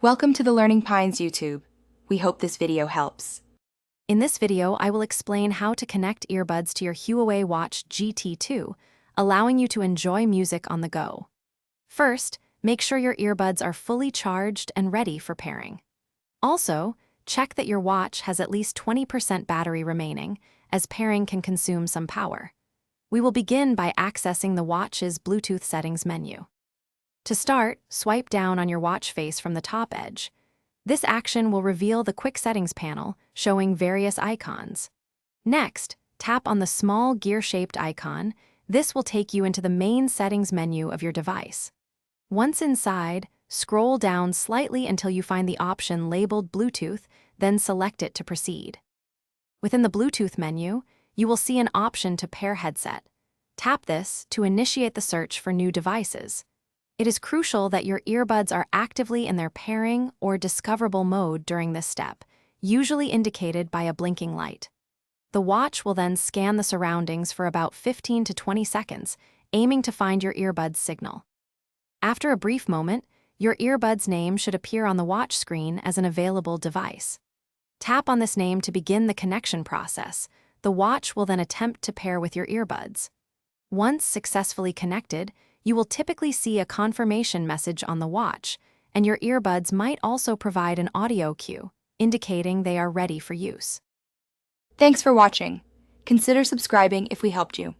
Welcome to the Learning Pines YouTube. We hope this video helps. In this video, I will explain how to connect earbuds to your Huawei Watch GT2, allowing you to enjoy music on the go. First, make sure your earbuds are fully charged and ready for pairing. Also, check that your watch has at least 20% battery remaining, as pairing can consume some power. We will begin by accessing the watch's Bluetooth settings menu. To start, swipe down on your watch face from the top edge. This action will reveal the Quick Settings panel, showing various icons. Next, tap on the small gear-shaped icon. This will take you into the main settings menu of your device. Once inside, scroll down slightly until you find the option labeled Bluetooth, then select it to proceed. Within the Bluetooth menu, you will see an option to pair headset. Tap this to initiate the search for new devices. It is crucial that your earbuds are actively in their pairing or discoverable mode during this step, usually indicated by a blinking light. The watch will then scan the surroundings for about 15 to 20 seconds, aiming to find your earbud's signal. After a brief moment, your earbud's name should appear on the watch screen as an available device. Tap on this name to begin the connection process. The watch will then attempt to pair with your earbuds. Once successfully connected, you will typically see a confirmation message on the watch, and your earbuds might also provide an audio cue, indicating they are ready for use. Thanks for watching. Consider subscribing if we helped you.